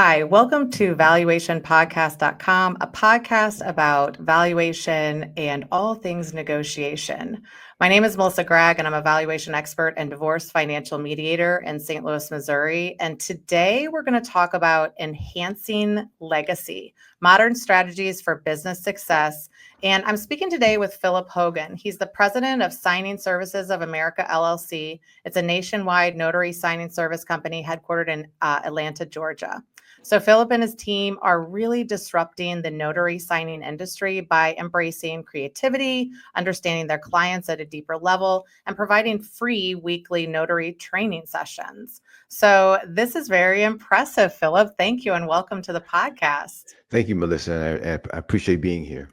Hi, welcome to valuationpodcast.com, a podcast about valuation and all things negotiation. My name is Melissa Gragg, and I'm a valuation expert and divorce financial mediator in St. Louis, Missouri. And today we're going to talk about enhancing legacy, modern strategies for business success. And I'm speaking today with Philip Hogan. He's the president of Signing Services of America, LLC. It's a nationwide notary signing service company headquartered in Atlanta, Georgia. So Philip and his team are really disrupting the notary signing industry by embracing creativity, understanding their clients at a deeper level, and providing free weekly notary training sessions. So this is very impressive, Philip. Thank you and welcome to the podcast. Thank you, Melissa. I appreciate being here.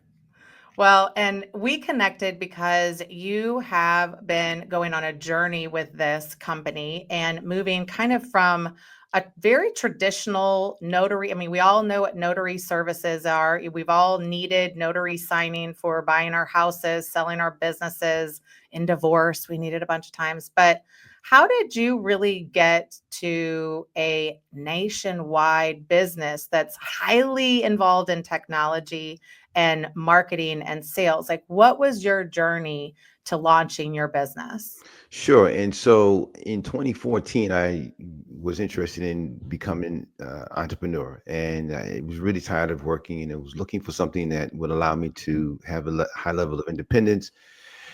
Well, and we connected because you have been going on a journey with this company and moving kind of from a very traditional notary. I mean, we all know what notary services are. We've all needed notary signing for buying our houses, selling our businesses, in divorce. We needed a bunch of times. But how did you really get to a nationwide business that's highly involved in technology and marketing and sales? Like, what was your journey to launching your business? Sure. And so in 2014, I was interested in becoming entrepreneur, and I was really tired of working, and I was looking for something that would allow me to have a high level of independence.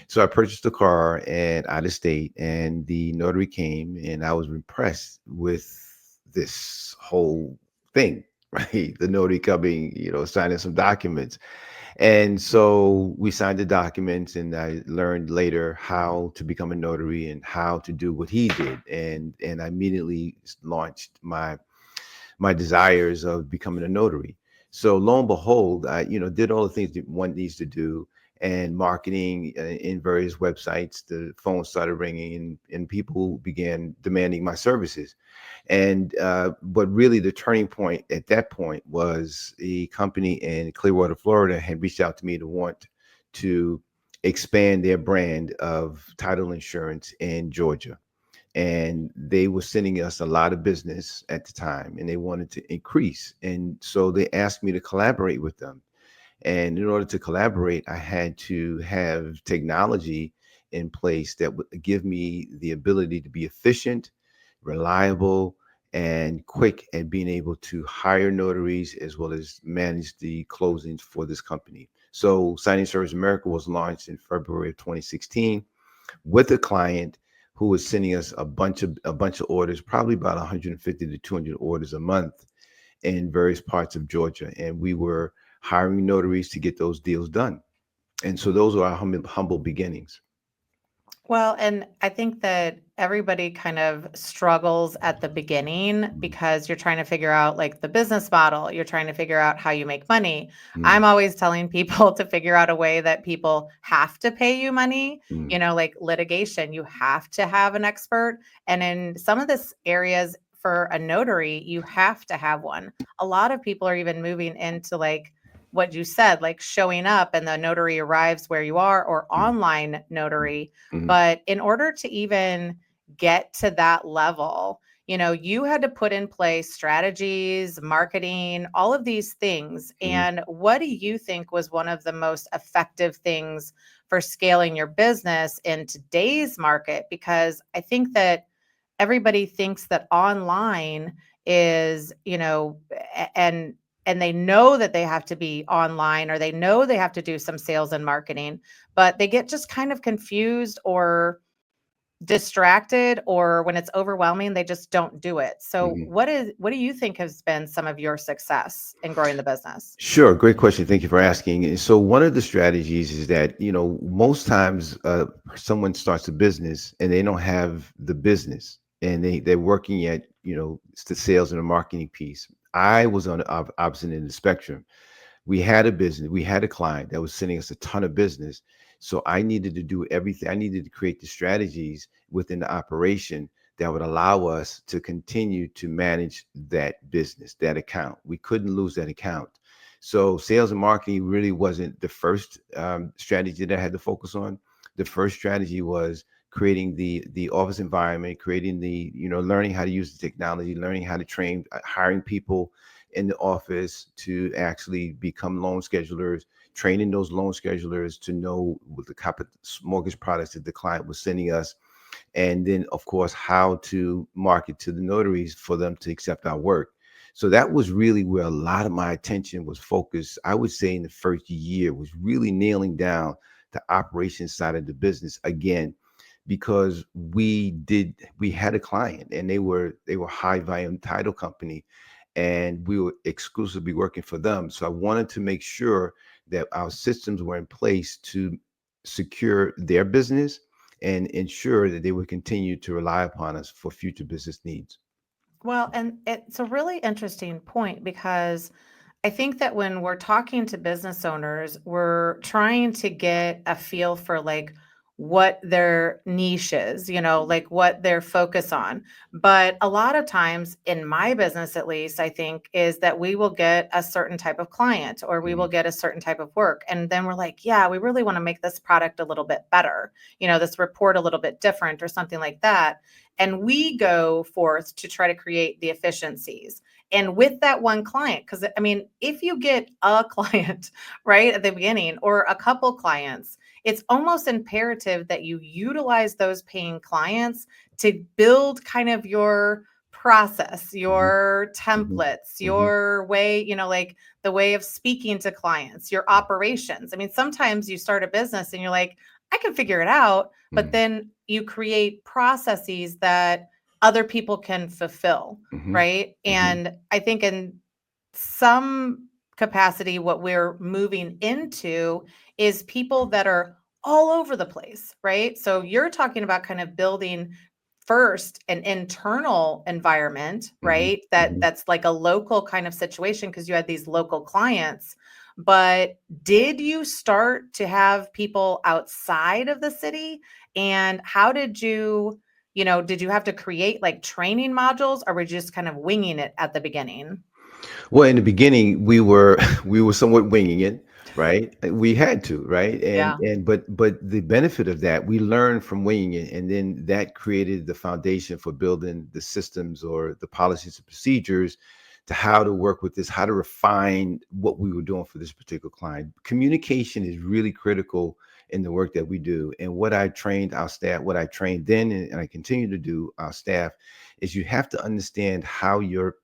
So I purchased a car and out of state, and the notary came, and I was impressed with this whole thing, right? The notary coming, signing some documents. And so we signed the documents, and I learned later how to become a notary and how to do what he did. And I immediately launched my desires of becoming a notary. So lo and behold, I did all the things that one needs to do, and marketing in various websites. The phone started ringing, and people began demanding my services. And but really, the turning point at that point was a company in Clearwater, Florida, had reached out to me to want to expand their brand of title insurance in Georgia. And they were sending us a lot of business at the time, and they wanted to increase. And so they asked me to collaborate with them. And in order to collaborate, I had to have technology in place that would give me the ability to be efficient, reliable, and quick at being able to hire notaries as well as manage the closings for this company. So Signing Service America was launched in February of 2016 with a client who was sending us a bunch of orders, probably about 150 to 200 orders a month in various parts of Georgia. And we were hiring notaries to get those deals done. And so those are our humble beginnings. Well, and I think that everybody kind of struggles at the beginning because you're trying to figure out like the business model. You're trying to figure out how you make money. Mm, I'm always telling people to figure out a way that people have to pay you money, mm, like litigation, you have to have an expert. And in some of this areas for a notary, you have to have one. A lot of people are even moving into like what you said, like showing up and the notary arrives where you are, or mm, online notary. mm, But in order to even get to that level, you had to put in place strategies, marketing, all of these things. mm. And what do you think was one of the most effective things for scaling your business in today's market? Because I think that everybody thinks that online is, and they know that they have to be online, or they know they have to do some sales and marketing, but they get just kind of confused or distracted, or when it's overwhelming, they just don't do it. So Mhm. what do you think has been some of your success in growing the business? Sure, great question. Thank you for asking. And so one of the strategies is that, most times someone starts a business and they don't have the business, and they're working at, it's the sales and the marketing piece. I was on the opposite end of the spectrum. We had a business, we had a client that was sending us a ton of business. So I needed to do everything. I needed to create the strategies within the operation that would allow us to continue to manage that business, that account. We couldn't lose that account. So sales and marketing really wasn't the first strategy that I had to focus on. The first strategy was creating the office environment, creating the, learning how to use the technology, learning how to train, hiring people in the office to actually become loan schedulers, training those loan schedulers to know what the mortgage products that the client was sending us, and then of course how to market to the notaries for them to accept our work. So that was really where a lot of my attention was focused. I would say in the first year was really nailing down the operations side of the business again, because we had a client and they were high volume title company, and we were exclusively working for them. So I wanted to make sure that our systems were in place to secure their business and ensure that they would continue to rely upon us for future business needs. Well, and it's a really interesting point because I think that when we're talking to business owners, we're trying to get a feel for like what their niche is, like what they're focused on. But a lot of times in my business, at least, I think is that we will get a certain type of client or we will Mhm. get a certain type of work. And then we're like, yeah, we really want to make this product a little bit better, this report a little bit different or something like that. And we go forth to try to create the efficiencies and with that one client, because I mean, if you get a client right at the beginning or a couple clients, it's almost imperative that you utilize those paying clients to build kind of your process, Mhm. your Mhm. templates, Mhm. your way, like the way of speaking to clients, your operations. I mean, sometimes you start a business and you're like, I can figure it out, but Mhm. then you create processes that other people can fulfill, Mhm. right? Mhm. And I think in some capacity, what we're moving into is people that are all over the place, right? So you're talking about kind of building first an internal environment, Mhm. right? That Mhm. that's like a local kind of situation because you had these local clients. But did you start to have people outside of the city? And how did did you have to create like training modules or were you just kind of winging it at the beginning? Well, in the beginning, we were we were somewhat winging it, right? We had to, right? And Yeah. but the benefit of that, we learned from winging it, and then that created the foundation for building the systems or the policies and procedures to how to work with this, how to refine what we were doing for this particular client. Communication is really critical in the work that we do. And what I trained our staff, what I trained then, and I continue to do our staff, is you have to understand how your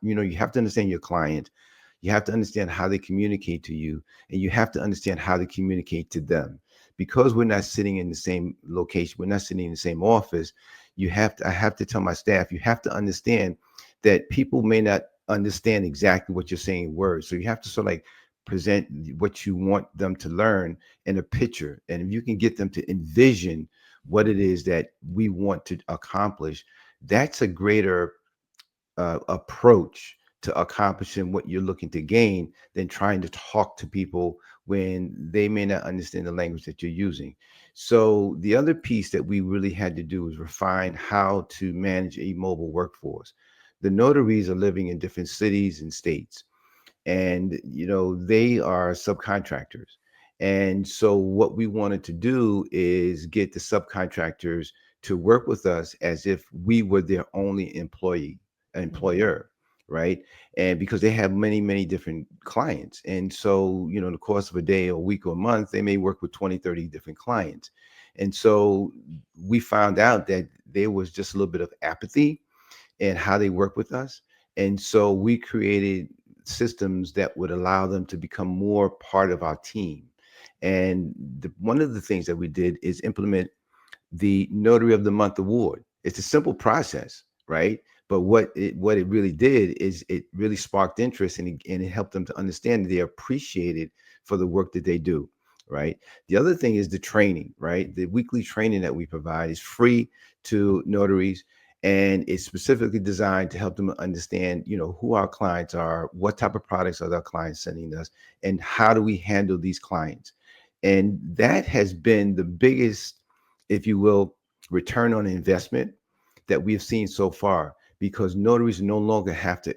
you have to understand your client, you have to understand how they communicate to you, and you have to understand how they communicate to them. Because we're not sitting in the same location, we're not sitting in the same office, I have to tell my staff, you have to understand that people may not understand exactly what you're saying in words, so you have to sort of like present what you want them to learn in a picture, and if you can get them to envision what it is that we want to accomplish, that's a greater approach to accomplishing what you're looking to gain than trying to talk to people when they may not understand the language that you're using. So the other piece that we really had to do is refine how to manage a mobile workforce. The notaries are living in different cities and states, and they are subcontractors. And so what we wanted to do is get the subcontractors to work with us as if we were their only Mhm. employer, right? And because they have many different clients, and so in the course of a day, a week, or a month, they may work with 20, 30 different clients. And so we found out that there was just a little bit of apathy and how they work with us. And so we created systems that would allow them to become more part of our team. And one of the things that we did is implement the Notary of the Month award. It's a simple process, right? But what it really did is it really sparked interest, and it helped them to understand that they're appreciated for the work that they do, right? The other thing is the training, right? The weekly training that we provide is free to notaries, and it's specifically designed to help them understand, who our clients are, what type of products are their clients sending us, and how do we handle these clients. And that has been the biggest, if you will, return on investment that we've seen so far, because notaries no longer have to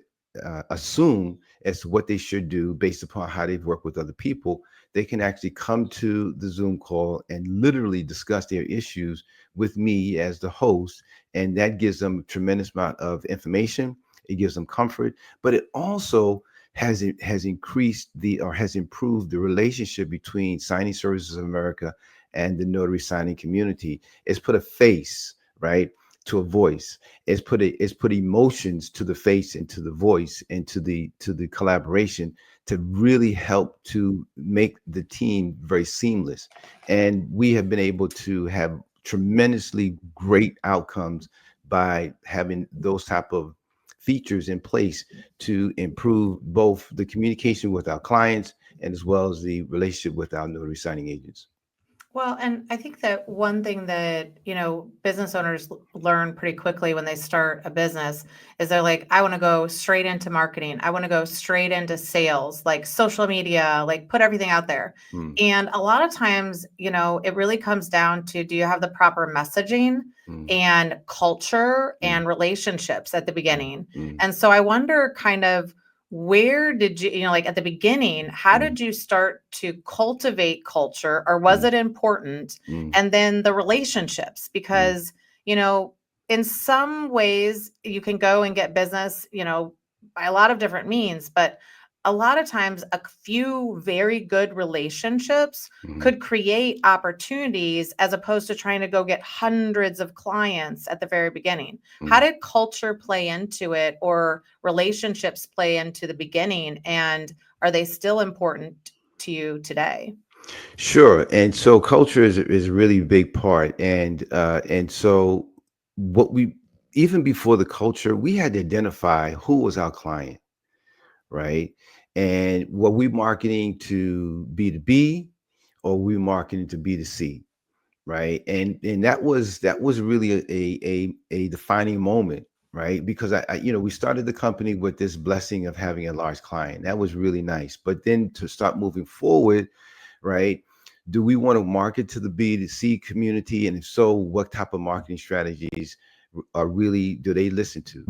assume as to what they should do based upon how they've worked with other people, they can actually come to the Zoom call and literally discuss their issues with me as the host. And that gives them a tremendous amount of information. It gives them comfort, but it also has increased has improved the relationship between Signing Services of America and the notary signing community. It's put a face, right, to a voice. It's put emotions to the face and to the voice and to the collaboration to really help to make the team very seamless. And we have been able to have tremendously great outcomes by having those type of features in place to improve both the communication with our clients and as well as the relationship with our notary signing agents. Well, and I think that one thing that, business owners learn pretty quickly when they start a business is they're like, I want to go straight into marketing. I want to go straight into sales, like social media, like put everything out there. Mm, And a lot of times, it really comes down to, do you have the proper messaging mm, and culture mm, and relationships at the mm, beginning? mm, And so I wonder kind of, where did you, like at the beginning, how mm, did you start to cultivate culture, or was mm, it important? mm, And then the relationships, mm, because, in some ways you can go and get business, by a lot of different means, but a lot of times a few very good relationships mm, could create opportunities, as opposed to trying to go get hundreds of clients at the very beginning. How mm. did culture play into it, or relationships play into the beginning? And are they still important to you today? Sure. And so culture is a really big part. And so what we even before the culture, we had to identify who was our client, right? And were we marketing to B2B or were we marketing to B2C? Right. And that was really a defining moment, right? Because we started the company with this blessing of having a large client. That was really nice. But then to start moving forward, right? Do we want to market to the B2C community? And if so, what type of marketing strategies are really do they listen to?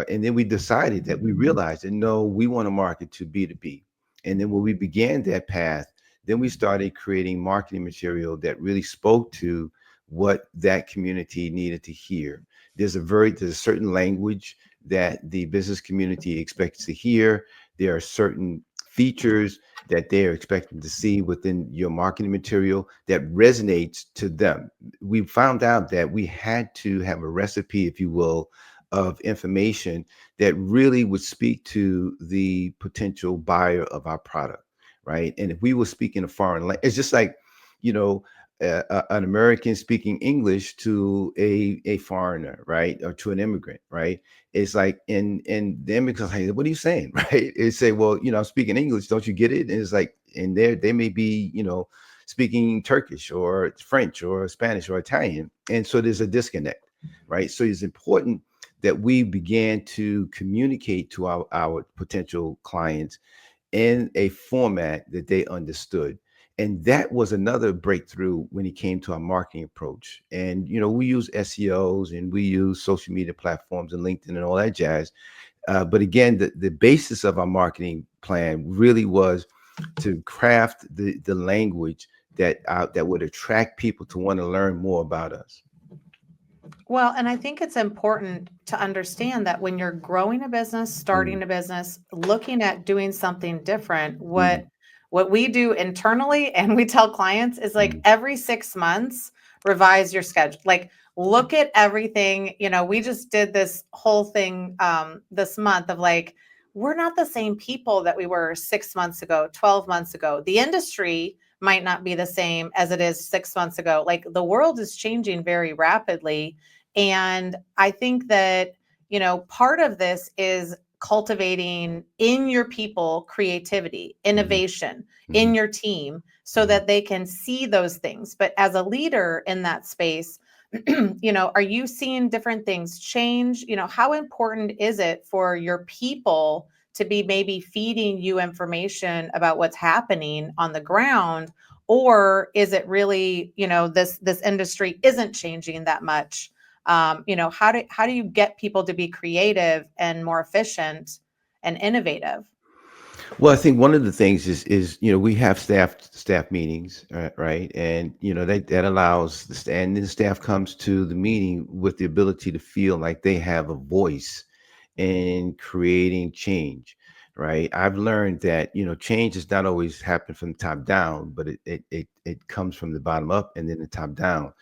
And then we decided that we realized that no, we want to market to B2B. And then when we began that path, then we started creating marketing material that really spoke to what that community needed to hear. There's a certain language that the business community expects to hear. There are certain features that they're expecting to see within your marketing material that resonates to them. We found out that we had to have a recipe, if you will, of information that really would speak to the potential buyer of our product, right? And if we were speaking a foreign language, it's just like, you know, an American speaking English to a foreigner, right, or to an immigrant, right? It's like, and the immigrants like, what are you saying, right? They say, well, I'm speaking English, don't you get it? And it's like, and they may be, speaking Turkish or French or Spanish or Italian, and so there's a disconnect, right? So it's important that we began to communicate to our potential clients in a format that they understood. And that was another breakthrough when it came to our marketing approach. And, we use SEOs and we use social media platforms and LinkedIn and all that jazz. But again, the basis of our marketing plan really was to craft the language that would attract people to want to learn more about us. Well, and I think it's important to understand that when you're growing a business, Mm, starting a business, looking at doing something different, mm, what we do internally and we tell clients is, like, mm, every 6 months, revise your schedule. Like, look at everything. We just did this whole thing this month of, like, we're not the same people that we were 6 months ago, 12 months ago. The industry might not be the same as it is 6 months ago. Like, the world is changing very rapidly, and I think that, part of this is cultivating in your people creativity, mhm, innovation in mhm, your team, so mhm. that they can see those things. But as a leader in that space, are you seeing different things change? How important is it for your people to be maybe feeding you information about what's happening on the ground? Or is it really, this industry isn't changing that much? How do you get people to be creative and more efficient and innovative? Well, I think one of the things is we have staff meetings, right? And that allows and the staff comes to the meeting with the ability to feel like they have a voice in creating change, right? I've learned that change does not always happen from the top down, but it comes from the bottom up and then the top down.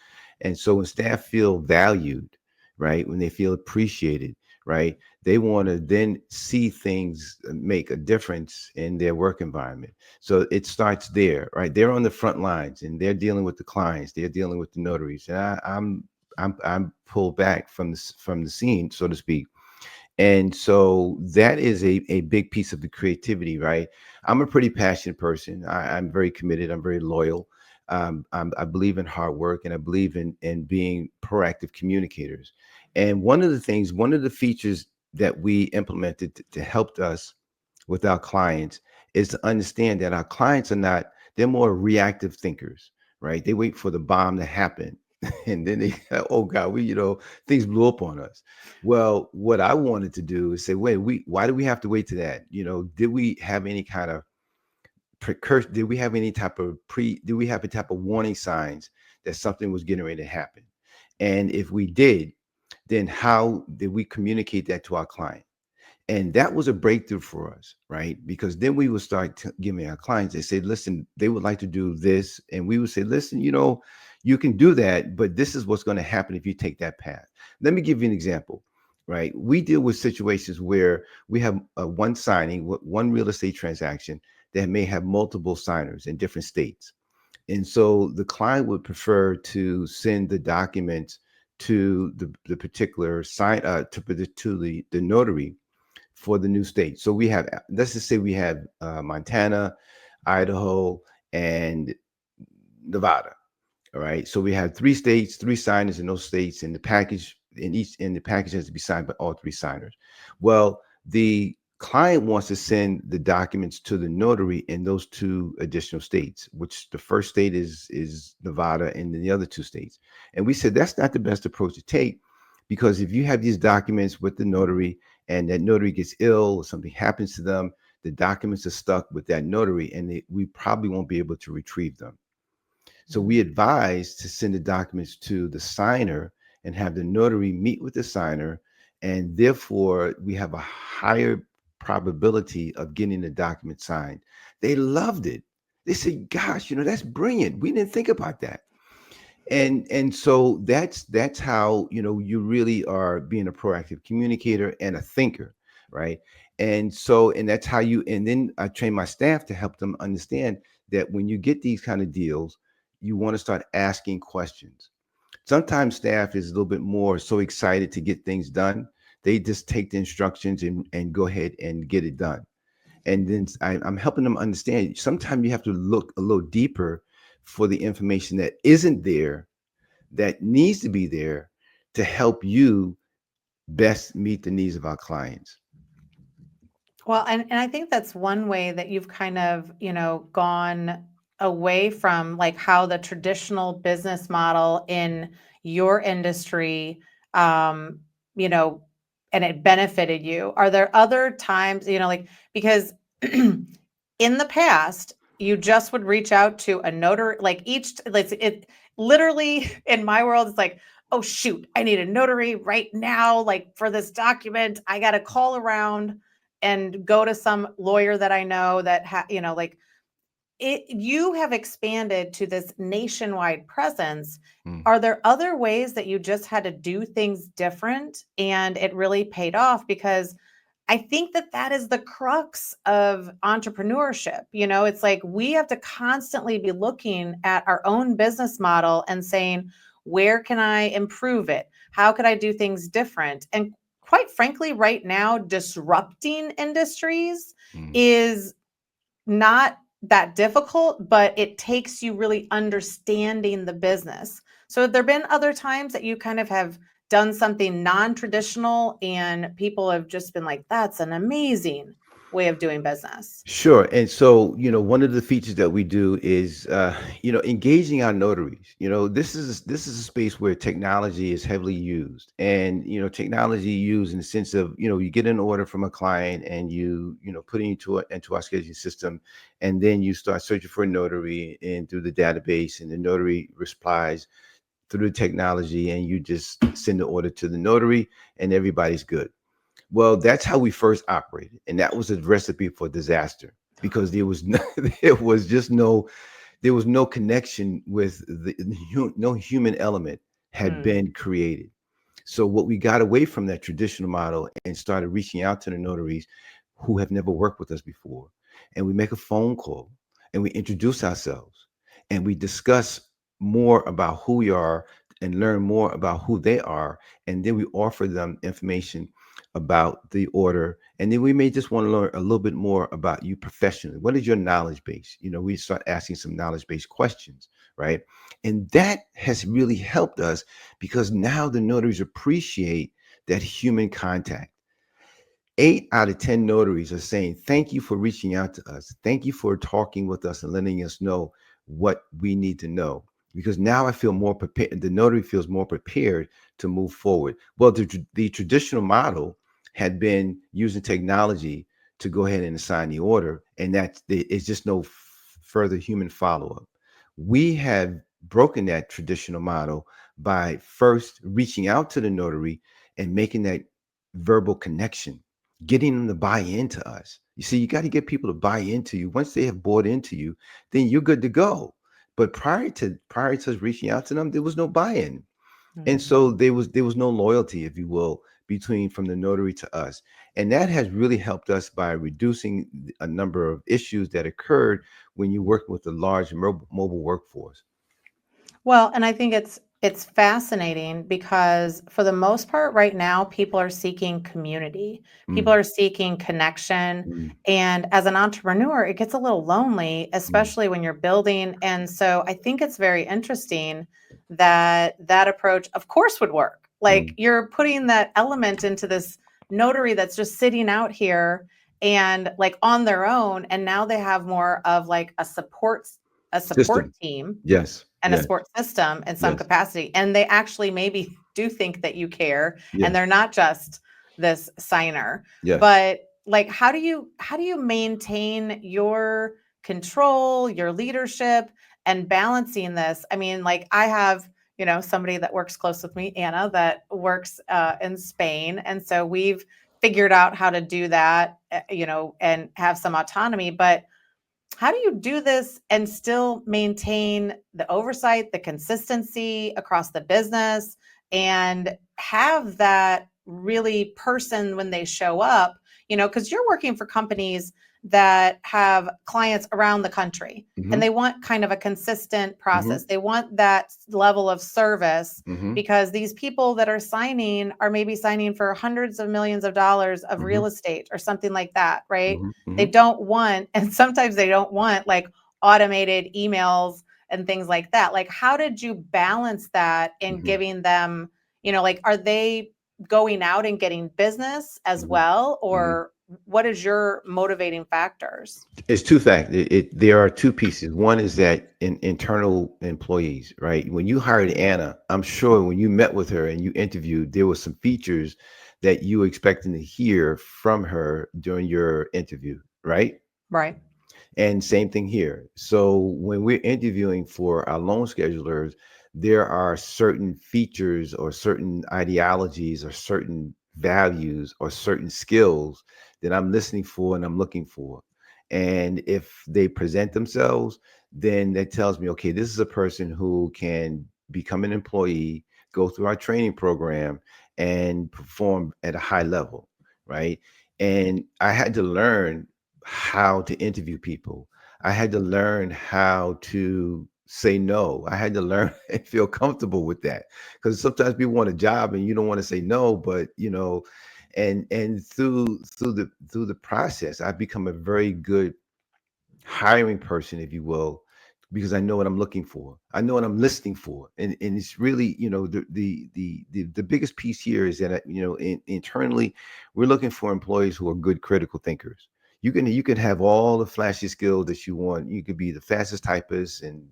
And so when staff feel valued, right, when they feel appreciated, right, they want to then see things make a difference in their work environment. So it starts there, right? They're on the front lines and they're dealing with the clients, they're dealing with the notaries, and I'm pulled back from the scene, so to speak. And so that is a big piece of the creativity, right? I'm a pretty passionate person. I'm very committed. I'm very loyal. I believe in hard work, and I believe in being proactive communicators. And one of the features that we implemented to help us with our clients is to understand that our clients they're more reactive thinkers, right? They wait for the bomb to happen. And then they, oh God, things blew up on us. Well, what I wanted to do is say, why do we have to wait to that? Did we have any kind of precursor? Did we have any type of did we have a type of warning signs that something was getting ready to happen? And if we did, then how did we communicate that to our client? And that was a breakthrough for us, right? Because then we would start giving our clients, they say, listen, they would like to do this. And we would say, listen, you can do that, but this is what's going to happen if you take that path. Let me give you an example, right? We deal with situations where we have one signing, one real estate transaction that may have multiple signers in different states. And so the client would prefer to send the documents to the particular sign to the notary for the new state. So we have, let's just say we have Montana, Idaho, and Nevada. All right. So we have 3 states, 3 signers in those states, and the package has to be signed by all 3 signers. Well, the client wants to send the documents to the notary in those 2 additional states, which the first state is Nevada, and then the other 2 states. And we said that's not the best approach to take, because if you have these documents with the notary and that notary gets ill or something happens to them, the documents are stuck with that notary, and we probably won't be able to retrieve them. So we advise to send the documents to the signer and have the notary meet with the signer. And therefore, we have a higher probability of getting the document signed. They loved it. They said, gosh, that's brilliant. We didn't think about that. And so that's how you really are being a proactive communicator and a thinker, right? And that's how and then I train my staff to help them understand that when you get these kind of deals, you want to start asking questions. Sometimes staff is a little bit more so excited to get things done, they just take the instructions and go ahead and get it done. And then I'm helping them understand sometimes you have to look a little deeper for the information that isn't there, that needs to be there to help you best meet the needs of our clients. Well, and I think that's one way that you've kind of, gone away from like how the traditional business model in your industry, um, you know, and it benefited you. Are there other times, like, because in the past, you just would reach out to a notary, like like it literally in my world, it's like, oh shoot, I need a notary right now, like for this document, I got to call around and go to some lawyer that I know that like you have expanded to this nationwide presence. Mm. Are there other ways that you just had to do things different and it really paid off? Because I think that that is the crux of entrepreneurship. It's like we have to constantly be looking at our own business model and saying, where can I improve it? How could I do things different? And quite frankly, right now, disrupting industries Mm. is not that difficult, but it takes you really understanding the business. So have there been other times that you kind of have done something non-traditional and people have just been like, that's an amazing? way of doing business? Sure. And so, one of the features that we do is, engaging our notaries. This is a space where technology is heavily used, and technology used in the sense of, you get an order from a client, and put it into our scheduling system, and then you start searching for a notary and through the database, and the notary replies through the technology, and you just send the order to the notary, and everybody's good. Well, that's how we first operated, and that was a recipe for disaster because there was no, there was no connection with no human element had Mm, been created. So what we got away from that traditional model and started reaching out to the notaries who have never worked with us before, and we make a phone call and we introduce ourselves and we discuss more about who we are and learn more about who they are, and then we offer them information about the order, and then we may just want to learn a little bit more about you professionally. What is your knowledge base? We start asking some knowledge based questions, right? And that has really helped us because now the notaries appreciate that human contact. 8 out of 10 notaries are saying, thank you for reaching out to us. Thank you for talking with us and letting us know what we need to know. Because now I feel more prepared. The notary feels more prepared to move forward. Well, the traditional model had been using technology to go ahead and assign the order, and it's just no further human follow up. We have broken that traditional model by first reaching out to the notary and making that verbal connection, getting them to buy into us. You see, you got to get people to buy into you. Once they have bought into you, then you're good to go. But prior to us reaching out to them, there was no buy-in. And mm. so there was no loyalty, if you will, between from the notary to us. And that has really helped us by reducing a number of issues that occurred when you work with a large mobile workforce. Well, and I think it's fascinating because for the most part right now people are seeking community. People Mm, are seeking connection, mm, and as an entrepreneur it gets a little lonely, mm, especially when you're building. And so I think it's very interesting that that approach of course would work. Like mm. you're putting that element into this notary that's just sitting out here and like on their own, and now they have more of like a support System. team Yes. and a Yes. support system in some Yes. capacity. And they actually maybe do think that you care and Yes. they're not just this signer. Yes. But like how do you maintain your control, your leadership, and balancing this? I mean, like I have, somebody that works close with me, Anna, that works in Spain. And so we've figured out how to do that, and have some autonomy. But how do you do this and still maintain the oversight, the consistency across the business, and have that really person when they show up, because you're working for companies that have clients around the country and Mm-hmm. they want kind of a consistent Mm-hmm. process. They want that level of service Mm-hmm. because these people that are signing are maybe signing for hundreds of millions of dollars of Mm-hmm. real estate or something like that, right? Mm-hmm. They Mm-hmm. don't want, and sometimes they don't want like automated emails and things like that. Like, how did you balance that in Mm-hmm. giving them, like, are they going out and getting business as Mm-hmm. well? Mm-hmm. Or what is your motivating factors? It's two factors. There are two pieces. One is that internal employees, right? When you hired Anna, I'm sure when you met with her and you interviewed, there were some features that you were expecting to hear from her during your interview, right? Right. And same thing here. So when we're interviewing for our loan schedulers, there are certain features or certain ideologies or certain values or certain skills that I'm listening for and I'm looking for. And if they present themselves, then that tells me, okay, this is a person who can become an employee, go through our training program, and perform at a high level, right? And I had to learn how to interview people. I had to learn how to say no. I had to learn and feel comfortable with that because sometimes people want a job and you don't want to say no, but and through the process, I've become a very good hiring person, if you will, because I know what I'm looking for. I know what I'm listening for, and it's really the biggest piece here is that internally we're looking for employees who are good critical thinkers. You can have all the flashy skills that you want. You could be the fastest typist and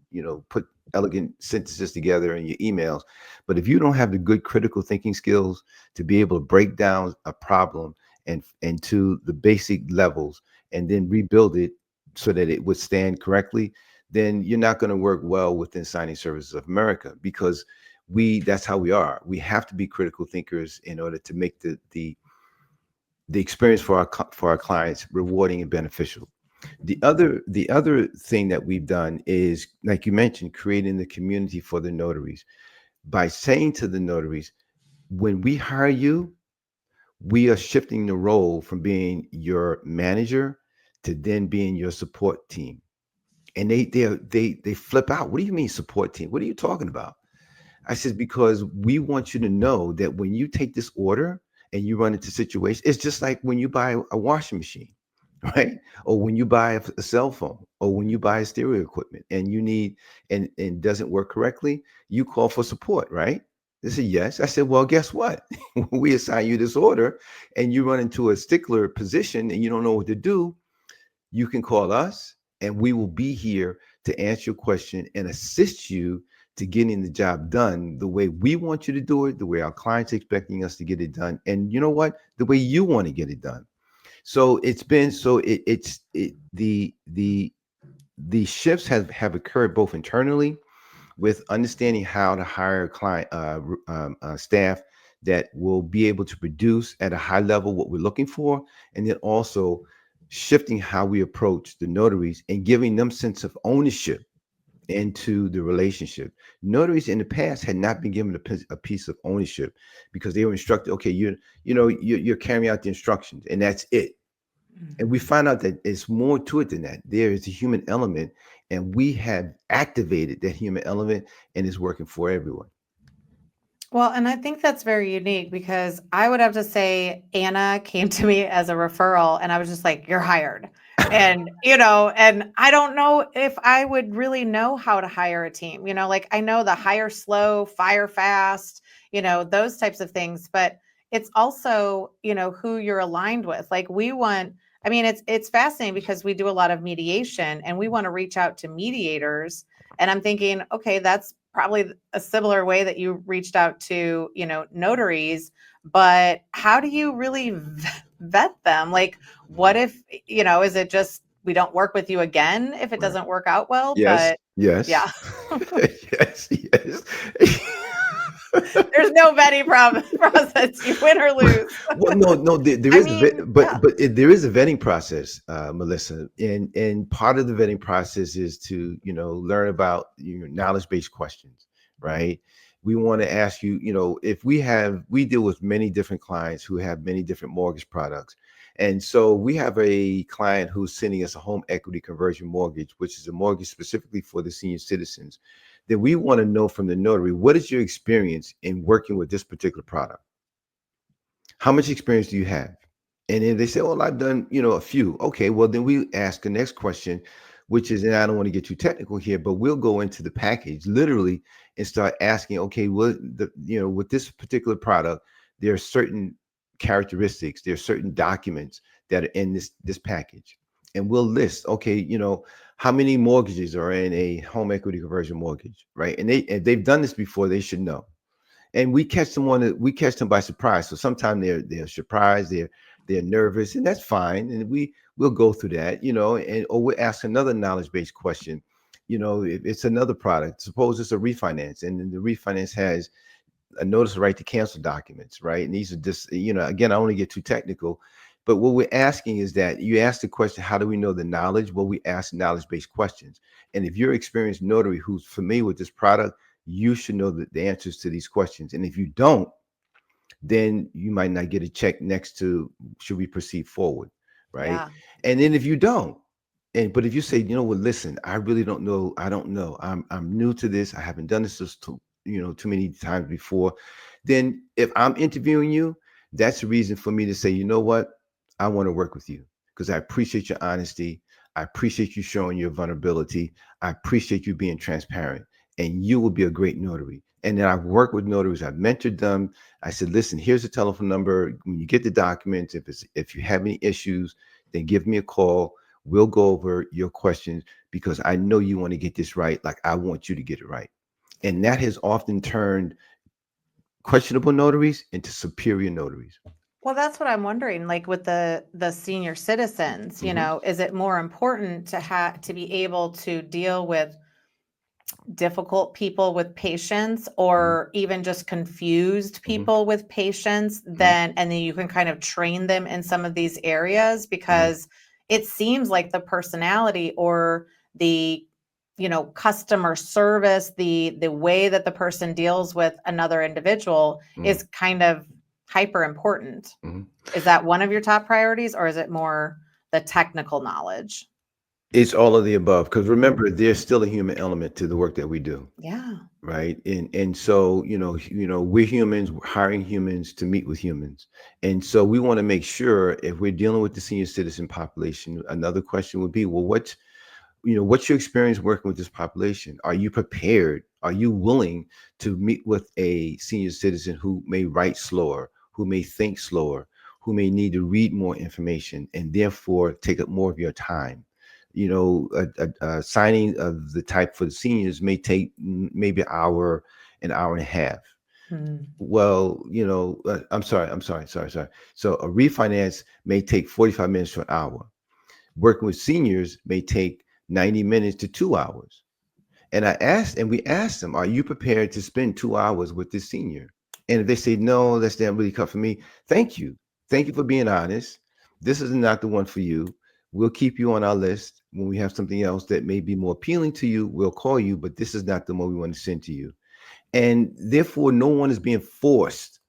put elegant sentences together in your emails. But if you don't have the good critical thinking skills to be able to break down a problem and to the basic levels and then rebuild it so that it would stand correctly, then you're not going to work well within Signing Services of America, because that's how we are. We have to be critical thinkers in order to make the experience for our clients rewarding and beneficial. The other thing that we've done is, like you mentioned, creating the community for the notaries by saying to the notaries, when we hire you, we are shifting the role from being your manager to then being your support team. And they flip out. What do you mean support team? What are you talking about? I said, because we want you to know that when you take this order and you run into situations, it's just like when you buy a washing machine, right? Or when you buy a cell phone, or when you buy a stereo equipment and you need and doesn't work correctly, you call for support, right? They said yes. I said, well, guess what? When we assign you this order and you run into a stickler position and you don't know what to do, you can call us and we will be here to answer your question and assist you to getting the job done the way we want you to do it, the way our clients are expecting us to get it done, and you know what, the way you want to get it done. So it's been so it, it's it, the shifts have occurred both internally with understanding how to hire client staff that will be able to produce at a high level what we're looking for, and then also shifting how we approach the notaries and giving them sense of ownership into the relationship. Notaries in the past had not been given a piece of ownership because they were instructed, okay, you're carrying out the instructions and that's it. And we find out that it's more to it than that. There is a human element, and we have activated that human element, and it's working for everyone. Well, and I think that's very unique because I would have to say Anna came to me as a referral and I was just like, you're hired. And I don't know if I would really know how to hire a team. Like I know the hire slow, fire fast, those types of things, but it's also, who you're aligned with. Like it's fascinating because we do a lot of mediation and we want to reach out to mediators. And I'm thinking, okay, that's probably a similar way that you reached out to, notaries, but how do you really vet them? Like, what if, is it just we don't work with you again if it Right. doesn't work out well? Yes, But yes. yeah, Yes, yes. there's no vetting process. You win or lose. Well, no, there I is mean, yeah, there is a vetting process, Melissa, and part of the vetting process is to learn about your knowledge based questions, right? We want to ask you, if we deal with many different clients who have many different mortgage products, and so we have a client who's sending us a home equity conversion mortgage, which is a mortgage specifically for the senior citizens. That we want to know from the notary, what is your experience in working with this particular product? How much experience do you have? And then they say, well, I've done, a few. Okay, well, then we ask the next question, which is, and I don't want to get too technical here, but we'll go into the package literally and start asking, okay, with this particular product, there are certain characteristics, there are certain documents that are in this package. And we'll list, okay, how many mortgages are in a home equity conversion mortgage, right? And they've done this before, they should know. And we catch them by surprise. So sometimes they're surprised, they're nervous, and that's fine. And we'll go through that, and or we'll ask another knowledge-based question. If it's another product, suppose it's a refinance, and then the refinance has a notice of right to cancel documents, right? And these are just, again, I don't want to get too technical, but what we're asking is that you ask the question, how do we know the knowledge? Well, we ask knowledge-based questions. And if you're an experienced notary who's familiar with this product, you should know the answers to these questions. And if you don't, then you might not get a check next to should we proceed forward, right? yeah, And then if you don't, but if you say, well, listen, I really don't know, I don't know, I'm new to this, I haven't done this too many times before, then if I'm interviewing you, that's a reason for me to say, you know what, I want to work with you because I appreciate your honesty, I appreciate you showing your vulnerability, I appreciate you being transparent, and you will be a great notary. And then I've worked with notaries, I've mentored them. I said, listen, here's the telephone number. When you get the documents, if you have any issues, then give me a call. We'll go over your questions because I know you want to get this right, like I want you to get it right. And that has often turned questionable notaries into superior notaries. Well, that's what I'm wondering, like with the senior citizens, Hmm. is it more important to to be able to deal with difficult people with patience, Hmm. or even just confused Hmm. people with patience, Hmm. then and then you can kind of train them in some of these areas, Hmm. because it seems like the personality or the customer service, the way that the person deals with another individual Hmm. is kind of hyper important. Hmm. Is that one of your top priorities, or is it more the technical knowledge? It's all of the above because remember, there's still a human element to the work that we do. Yeah. Right. And so, we're humans, we're hiring humans to meet with humans. And so we want to make sure if we're dealing with the senior citizen population, another question would be, well, what's your experience working with this population? Are you prepared? Are you willing to meet with a senior citizen who may write slower, who may think slower, who may need to read more information and therefore take up more of your time? A signing of the type for the seniors may take maybe an hour and a half. Hmm. Well, I'm sorry. So a refinance may take 45 minutes to an hour. Working with seniors may take 90 minutes to 2 hours. And we asked them, are you prepared to spend 2 hours with this senior? And if they say, no, that's not really cut for me, thank you. Thank you for being honest. This is not the one for you. We'll keep you on our list. When we have something else that may be more appealing to you, we'll call you, but this is not the one we want to send to you. And therefore, no one is being forced.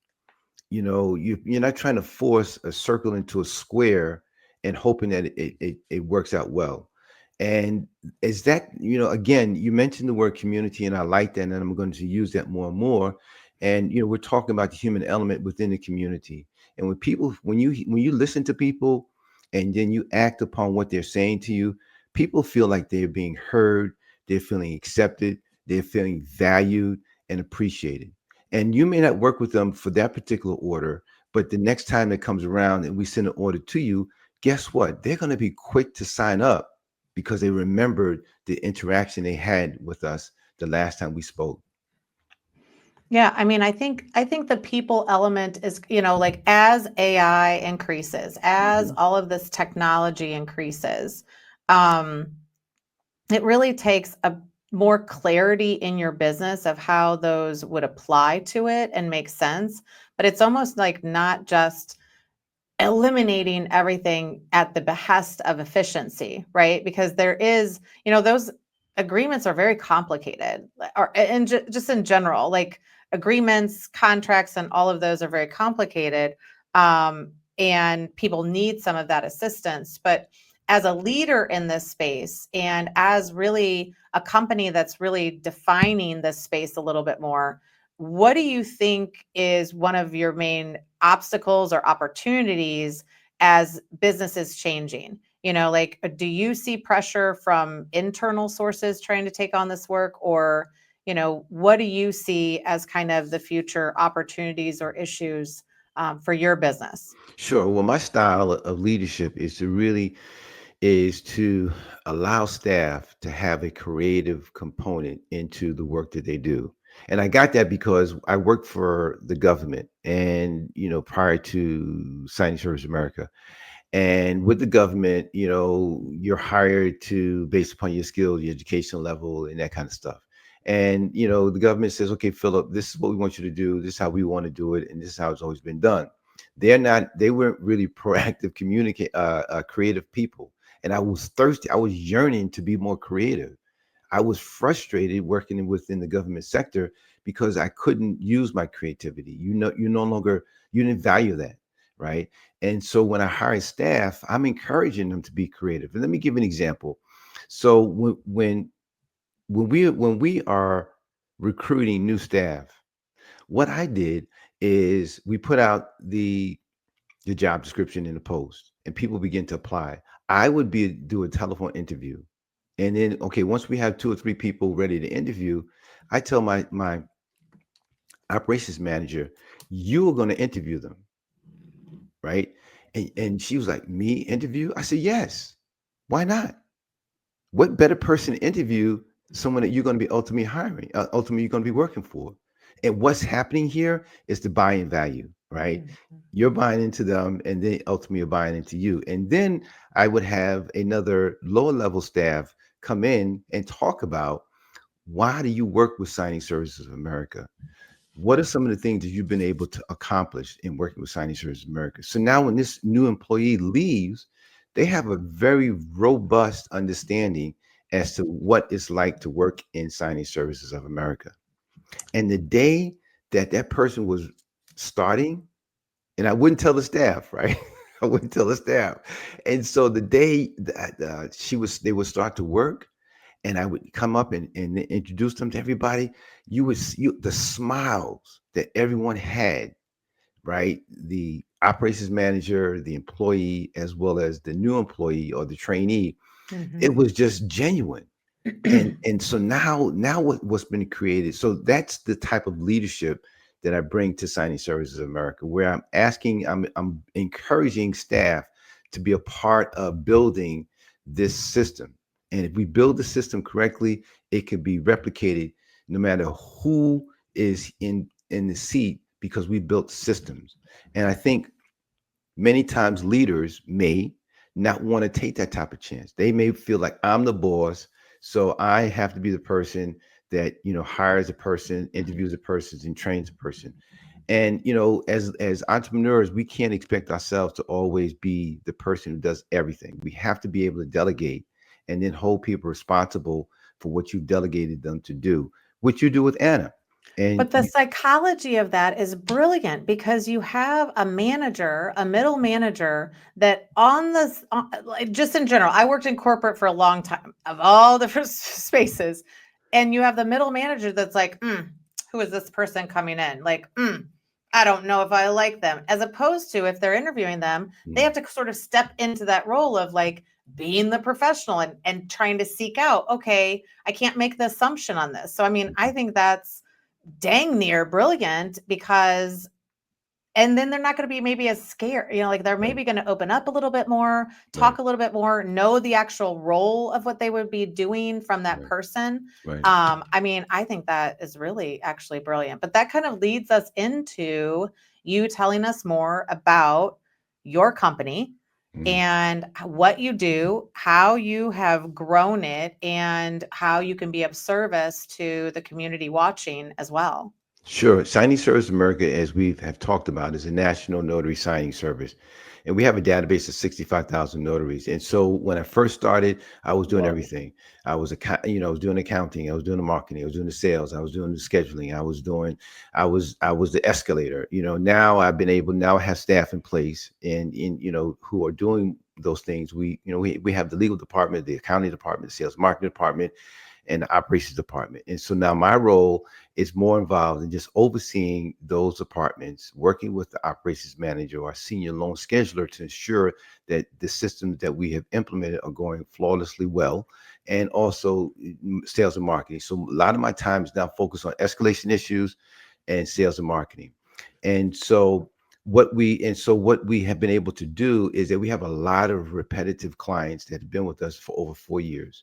You're not trying to force a circle into a square and hoping that it works out well. And is that, again, you mentioned the word community, and I like that, and I'm going to use that more and more. And we're talking about the human element within the community. And when you listen to people and then you act upon what they're saying to you, people feel like they're being heard, they're feeling accepted, they're feeling valued and appreciated. And you may not work with them for that particular order, but the next time it comes around and we send an order to you, guess what? They're going to be quick to sign up because they remembered the interaction they had with us the last time we spoke. Yeah, I mean, I think the people element is, like as AI increases, as Mhm. all of this technology increases, um, it really takes a more clarity in your business of how those would apply to it and make sense. But it's almost like not just eliminating everything at the behest of efficiency, right? Because there is, those agreements are very complicated, or and just in general, like agreements, contracts, and all of those are very complicated. And people need some of that assistance. But as a leader in this space, and as really a company that's really defining this space a little bit more, what do you think is one of your main obstacles or opportunities as business is changing? Like, do you see pressure from internal sources trying to take on this work? Or, what do you see as kind of the future opportunities or issues for your business? Sure. Well, my style of leadership is to allow staff to have a creative component into the work that they do. And I got that because I worked for the government and, prior to signing Service America. And with the government, you're hired to based upon your skills, your educational level, and that kind of stuff. And the government says, "Okay, Philip, this is what we want you to do. This is how we want to do it, and this is how it's always been done." They weren't really proactive, creative people. And I was thirsty. I was yearning to be more creative. I was frustrated working within the government sector because I couldn't use my creativity. You didn't value that, right? And so when I hire staff, I'm encouraging them to be creative. And let me give an example. So when we are recruiting new staff, what I did is we put out the job description in the post and people begin to apply. I would do a telephone interview. And then, okay, once we have two or three people ready to interview, I tell my operations manager, you are going to interview them, right? And she was like, me interview? I said, yes. Why not? What better person to interview someone that you're going to be ultimately hiring, ultimately you're going to be working for? And what's happening here is the buying value, right? Mhm. You're buying into them, and then ultimately you're buying into you. And then I would have another lower level staff come in and talk about, why do you work with Signing Services of America? What are some of the things that you've been able to accomplish in working with Signing Services America? So now when this new employee leaves, they have a very robust understanding as to what it's like to work in Signing Services of America. And the day that that person was starting, and I wouldn't tell the staff, right? I wouldn't tell the staff. And so the day that they would start to work, and I would come up and introduce them to everybody, you would see the smiles that everyone had, right? The operations manager, the employee, as well as the new employee or the trainee. It was just genuine. And so now what's been created, so that's the type of leadership that I bring to Signing Services of America, where I'm encouraging staff to be a part of building this system. And if we build the system correctly, it can be replicated no matter who is in the seat, because we built systems. And I think many times leaders may not want to take that type of chance. They may feel like, I'm the boss, so I have to be the person that, hires a person, interviews a person, and trains a person. And as entrepreneurs, we can't expect ourselves to always be the person who does everything. We have to be able to delegate and then hold people responsible for what you've delegated them to do, which you do with Anna. And But the psychology of that is brilliant because you have a manager, a middle manager that on this, like, just in general, I worked in corporate for a long time of all different spaces. And you have the middle manager that's like, who is this person coming in? Like, I don't know if I like them. As opposed to if they're interviewing them, they have to sort of step into that role of like being the professional and trying to seek out, okay, I can't make the assumption on this. So, I mean, I think that's dang near brilliant because and then they're not going to be maybe as scared, like they're right, maybe going to open up a little bit more, right, talk a little bit more, know the actual role of what they would be doing from that right, person. right. I mean, I think that is really actually brilliant, but that kind of leads us into you telling us more about your company Mhm. and what you do, how you have grown it, and how you can be of service to the community watching as well. Sure. Signing Service America, as we have talked about, is a national notary signing service. And we have a database of 65,000 notaries. And so when I first started, I was doing Whoa. everything. I was doing accounting, I was doing the marketing, I was doing the sales, I was doing the scheduling, I was the escalator. Now now I have staff in place and who are doing those things. We have the legal department, the accounting department, the sales marketing department, and the operations department. And so now my role is more involved in just overseeing those departments, working with the operations manager or senior loan scheduler to ensure that the systems that we have implemented are going flawlessly well, and also sales and marketing. So a lot of my time is now focused on escalation issues and sales and marketing. And so what we have been able to do is that we have a lot of repetitive clients that have been with us for over 4 years,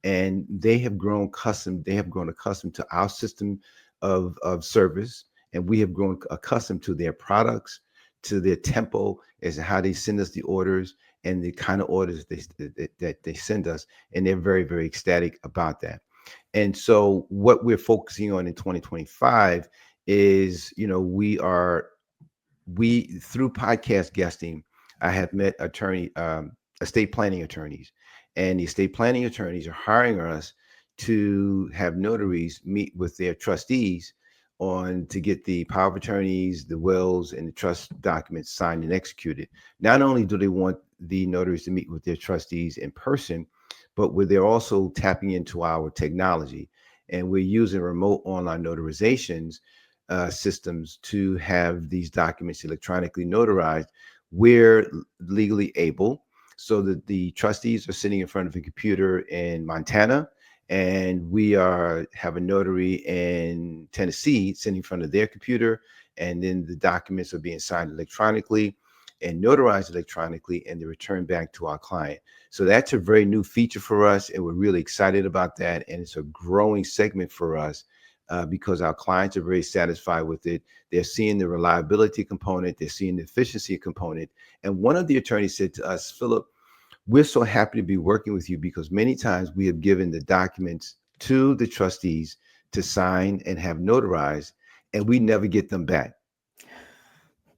and they have grown accustomed to our system of service, and we have grown accustomed to their products, to their tempo, as to how they send us the orders and the kind of orders that they send us, and they're very, very ecstatic about that. And so what we're focusing on in 2025 is, we through podcast guesting, I have met estate planning attorneys, and the estate planning attorneys are hiring us to have notaries meet with their trustees on to get the power of attorneys, the wills, and the trust documents signed and executed. Not only do they want the notaries to meet with their trustees in person, but they're also tapping into our technology, and we're using remote online notarizations systems to have these documents electronically notarized. We're legally able, so that the trustees are sitting in front of a computer in Montana, and we have a notary in Tennessee sitting in front of their computer, and then the documents are being signed electronically. and notarized electronically, and the return back to our client. So that's a very new feature for us, and we're really excited about that. And it's a growing segment for us because our clients are very satisfied with it. They're seeing the reliability component, they're seeing the efficiency component. And one of the attorneys said to us, Philip, we're so happy to be working with you because many times we have given the documents to the trustees to sign and have notarized, and we never get them back.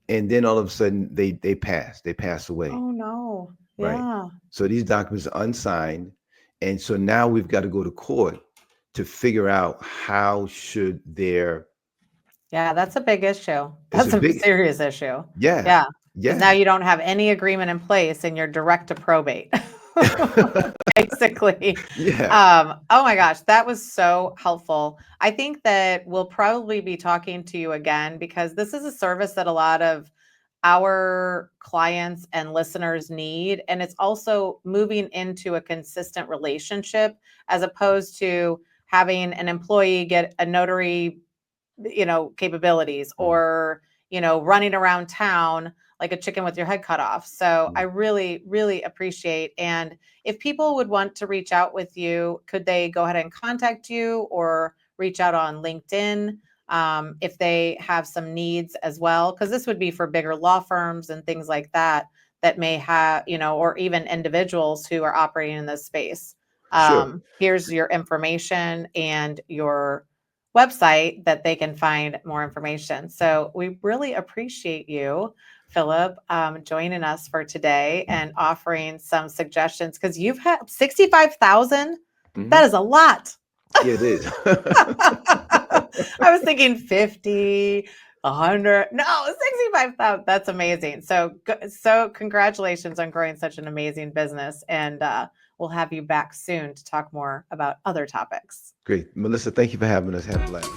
And then all of a sudden they pass away. Oh no. Right. Yeah. So these documents are unsigned. And so now we've got to go to court to figure out how should their Yeah, that's a big issue. it's That's a a big serious issue. yeah. Yeah. Because now Yeah. you don't have any agreement in place and you're direct to probate. Basically. Yeah. Oh my gosh, that was so helpful. I think that we'll probably be talking to you again because this is a service that a lot of our clients and listeners need. And it's also moving into a consistent relationship as opposed to having an employee get a notary, capabilities or, running around town like a chicken with your head cut off. So I really, really appreciate. And if people would want to reach out with you, could they go ahead and contact you or reach out on LinkedIn if they have some needs as well? Because this would be for bigger law firms and things like that that may have, or even individuals who are operating in this space. Sure. Here's your information and your website that they can find more information. So we really appreciate you, Philip, joining us for today and offering some suggestions because you've had 65,000. That is a lot. Yeah, it is. I was thinking 50, 100. No, 65,000. That's amazing. So congratulations on growing such an amazing business. And we'll have you back soon to talk more about other topics. Great. Melissa, thank you for having us. Have a blast.